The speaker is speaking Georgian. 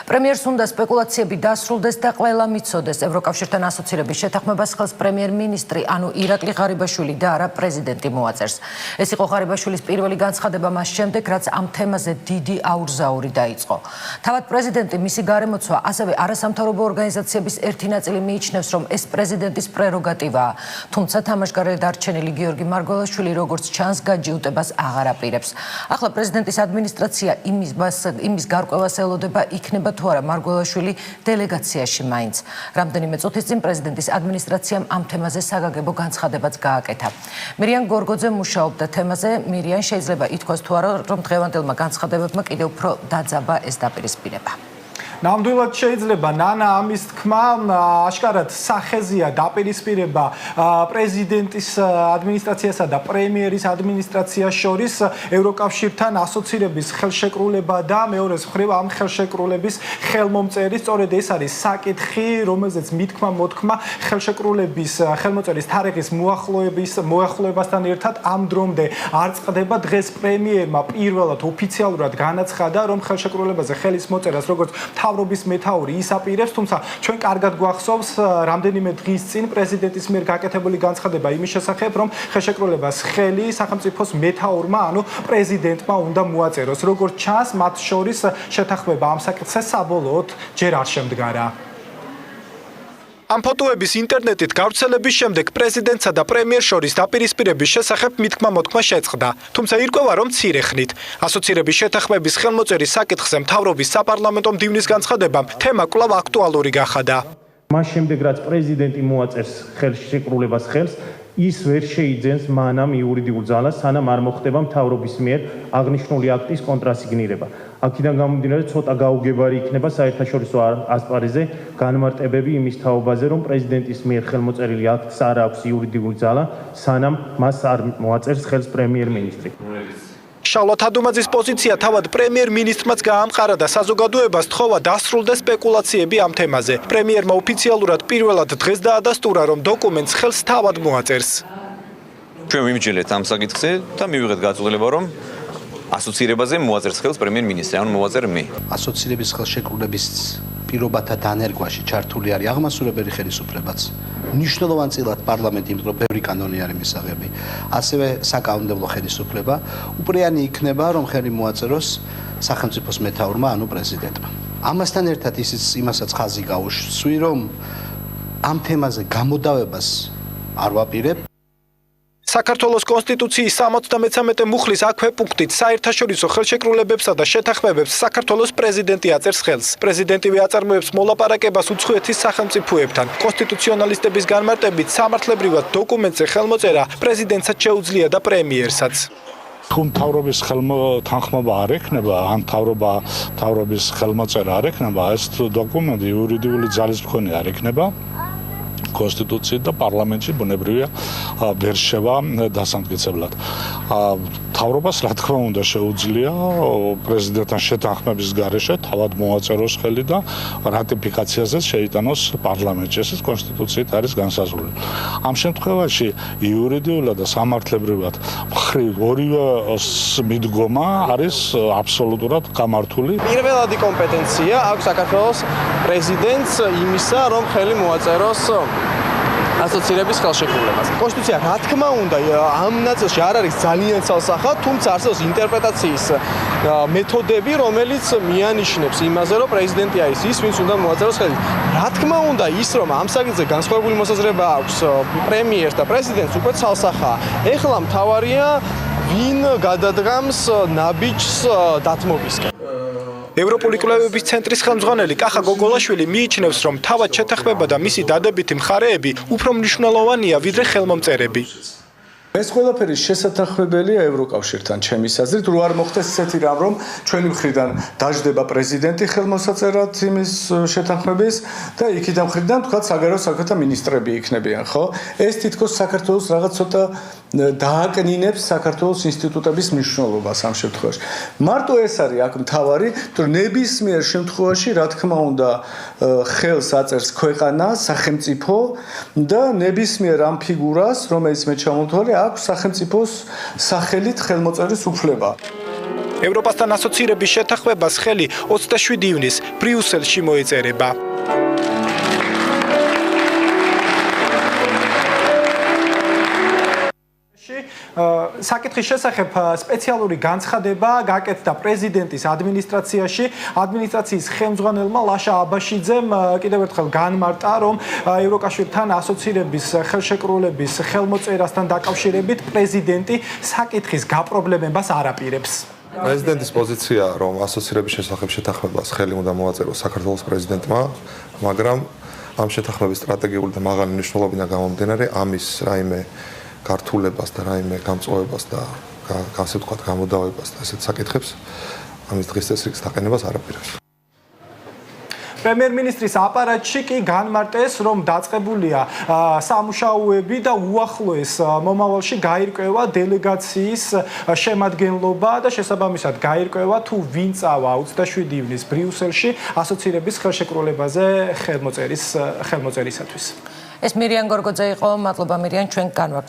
პრემიერს უნდა სპეკულაციები დასრულდეს და ყველა მიცოდეს. ევროკავშირთან ასოცირების შეთანხმებას ხელს პრემიერ-მინისტრი, ანუ ირაკლი ღარიბაშვილი და არა პრეზიდენტი მოაწერს. ეს იყო ღარიბაშვილის პირველი განცხადება მას შემდეგ, რაც ამ თემაზე დიდი აურზაური დაიწყო. თავად პრეზიდენტი მისი გარემოცვა, ასევე არასამთავრობო ორგანიზაციების ერთი ნაწილი მიიჩნევს, რომ ეს პრეზიდენტის პრეროგატივაა. თუმცა თამაშგარეთ დარჩენილი გიორგი მარგველაშვილი, როგორც ჩანს, გაჯიუტებას აღარ აპირებს. ახლა პრეზიდენტის ადმინისტრაცია იმის გარკვევას ელოდება, იქნება თუ არა მარგველაშვილი დელეგაციაში მაინც. რამდენიმე წუთის წინ პრეზიდენტის ადმინისტრაციამ ამ თემაზე საგაგებო განცხადებაც გააკეთა. მირიან გორგოძე მუშაობდა თემაზე. მირიან, შეიძლება ითქვას თუ არა, რომ დღევანდელმა განცხადებებმა კიდევ უფრო დაძაბა ეს დაპირისპირება. ნამდვილად შეიძლება ნანა ამის თქმა აშკარად სახეზია დაპირისპირება პრეზიდენტის ადმინისტრაციასა და პრემიერის ადმინისტრაციას შორის ევროკავშირთან ასოცირების ხელშეკრულება და მეორეს მხრივ ამ ხელშეკრულების ხელმომწერი. სწორედ ეს არის საკითხი, რომელზეც მითქმა-მოთქმა ხელშეკრულების ხელმოწერის თარიღის მოახლოებასთან ერთად ამ დრომდე არ წყდება. დღეს პრემიერმა პირველად ოფიციალურად განაცხადა, რომ ხელშეკრულებაზე ხელის მოწერას როგორც მთავრობის მეთაური ისაპირებს, თუმცა ჩვენ კარგად გვახსოვს რამდენიმე დღის წინ პრეზიდენტის მიერ გაკეთებული განცხადება იმის შესახებ, რომ ხელშეკრულებას ხელი სახელმწიფოს მეთაურმა, ანუ პრეზიდენტმა უნდა მოაწეროს. როგორც ჩანს, მათ შორის შეთანხმება ამ საკითხზე საბოლოოდ ჯერ არ შემდგარა. ამ ფოტოების ინტერნეტით გავრცელების შემდეგ პრეზიდენტსა და პრემიერს შორის დაპირისპირების შესახებ მითქმა-მოთქმა შეწყდა. თუმცა ირკვევა, რომ მცირე ხნით. ასოცირების შეთანხმების ხელმოწერის საკითხზე მთავრობის საპარლამენტო მდივნის განცხადებამ თემა კვლავ აქტუალური გახადა. მას შემდეგ, რაც პრეზიდენტი მოაწერს ხელშეკრულებას ხელს, ის ვერ შეიძენს მანამ იურიდიულ ძალას, სანამ არ მოხდება მთავრობის მიერ აღნიშნული აქტის კონტრასიგნირება. აქედან გამომდინარე, ცოტა გაუგებარი იქნება საერთაშორისო ასპარეზზე განმარტებები იმის თაობაზე, რომ პრეზიდენტის მიერ ხელმოწერილი აქტს არ აქვს იურიდიული ძალა, სანამ მას არ მოაწერს ხელს პრემიერ-მინისტრი. შალვა თადუმაძის პოზიცია თავად პრემიერ-მინისტრმაც გაამყარა და საზოგადოებას თხოვა დასრულდეს სპეკულაციები ამ თემაზე. პრემიერმა ოფიციალურად პირველად დღეს დაადასტურა, რომ დოკუმენტს ხელს თავად მოაწერს. ჩვენ ვიმჯელეთ ამ საკითხზე და მივიღეთ გაწყვეტილება, რომ ასოცირებაზე მოაწერს ხელს პრემიერ-მინისტრი, ანუ მოაწერ მე. ასოცირების ხელშეკრულების პირობათა დანერგვაში ჩართული არის აღმასრულებელი ხელისუფლებაც. მნიშვნელოვანწილად პარლამენტი, იმიტომ რომ ბევრი კანონი არის მისაღები, ასევე საკანონმდებლო ხელისუფლება. უპრეანი იქნება, რომ ხელი მოაწეროს სახელმწიფოს მეთაურმა, ანუ პრეზიდენტმა. ამასთან ერთად იმასაც ხაზი გაუშვი, რომ ამ თემაზე გამოდავებას არ ვაპირებ. საქართველოს კონსტიტუციის 73 მუხლის აქვე პუნქტით საერთაშორისო ხელშეკრულებებსა და შეთანხმებებს საქართველოს პრეზიდენტი აწერს ხელს. პრეზიდენტივე აწარმოებს მოლაპარაკებას უცხოეთის სახელმწიფოებთან. კონსტიტუციონალისტების განმარტებით სამართლებრივად დოკუმენტზე ხელმოწერა პრეზიდენტსაც შეუძლია და პრემიერსაც. თუ მთავრობის თანხმობა არ ექნება, ან მთავრობის ხელმოწერა არ ექნება, ეს დოკუმენტი იურიდიული ძალის მქონე არ ექნება. კონსტიტუციით და პარლამენტში ბუნებრივია ვერ შევა დასამტკიცებლად. მთავრობას რა თქმა უნდა შეუძლია პრეზიდენტთან შეთანხმების გარეშე თავად მოაწეროს ხელი და რატიფიკაციაზე შეიტანოს პარლამენტში. ეს კონსტიტუციით არის განსაზღვრული. ამ შემთხვევაში იურიდიულად და სამართლებრივად მხრივ ორივე მიდგომა არის აბსოლუტურად გამართული. პირველადი კომპეტენცია აქვს საქართველოს პრეზიდენტს იმისა, რომ ხელი მოაწეროს ასოცირების ხელშეკრულებას. კონსტიტუცია რა თქმა უნდა ამ ნაწილში არ არის ძალიან ცალსახად, თუმცა არსებობს ინტერპრეტაციის მეთოდები, რომელიც მიანიშნებს იმაზე, რომ პრეზიდენტი არის ის, ვინც უნდა მოაწეროს ხელი. რა თქმა უნდა ის, რომ ამ საკითხზე განსხვავებული მოსაზრება აქვს პრემიერს და პრეზიდენტს, უკვე ცალსახაა. ეხლა მთავარია ვინ გადადგამს ნაბიჯს დათმობისკენ. ევროპული კვლევების ცენტრის ხელმძღვანელი კახა გოგოლაშვილი მიიჩნევს, რომ თავად შეთანხმება და მისი დადებითი მხარეები უფრო მნიშვნელოვანია, ვიდრე ხელმომწერები. ეს ყველაფერი შესათანხმებელია ევროკავშირთან, ჩემის აზრით, რო არ მოხდეს ესეთი რამ, რომ ჩვენი მხრიდან დაждდება პრეზიდენტი ხელმოსაწერად იმის შეთანხმების და იქიდან მხრიდან თქვა საგარეო საქმეთა მინისტრები იქნებიან, ხო? ეს თითქოს საქართველოს რაღაც ცოტა დააკნინებს საქართველოს ინსტიტუტების მნიშვნელობას ამ შემთხვევაში. მარტო ეს არის აქ მთავარი, თუ ნებისმიერ შემთხვევაში, რა თქმა უნდა, ხელს აწერს ქვეყანა, სახელმწიფო და ნებისმიერ ამ ფიგურას, რომელიც მე ჩამოვთვალე, აქვს სახელმწიფოს სახელით ხელმოწერის უფლება. ევროპასთან ასოცირების შეთანხმებას ხელი 27 ივნისს ბრიუსელში მოეწერება. საკითხის შესახებ სპეციალური განცხადება გაკეთდა პრეზიდენტის ადმინისტრაციაში. ადმინისტრაციის ხელმძღვანელმა ლაშა აბაშიძემ კიდევ ერთხელ განმარტა, რომ ევროკავშირთან ასოცირების ხელშეკრულების ხელმოწერასთან დაკავშირებით პრეზიდენტი საკითხის გაპრობლემებას არ აპირებს. პრეზიდენტის პოზიცია, რომ ასოცირების შესახებ შეთანხმებას ხელი უნდა მოაწეროს საქართველოს პრეზიდენტმა, მაგრამ ამ შეთანხმების სტრატეგიული და მაღალი მნიშვნელობიდან გამომდინარე, ამის რაიმე გართულებას და რაიმე გამწვავებას და ასე ვთქვათ გამოდავებას და ესეთ საკითხებს ამის დღის წესრიგის დაყენებას არ აპირებს. პრემიერ-მინისტრის აპარატში კი განმარტეს, რომ დაწყებულია სამუშაოები და უახლოეს მომავალში გაირკვევა დელეგაციის შემადგენლობა და შესაბამისად გაირკვევა თუ ვინ წავა 27 ივნისს ბრიუსელში ასოცირების ხელშეკრულებაზე ხელმოწერისათვის. ეს მირიან გორგოძე იყო, მადლობა მირიან, ჩვენ განვაგრძობთ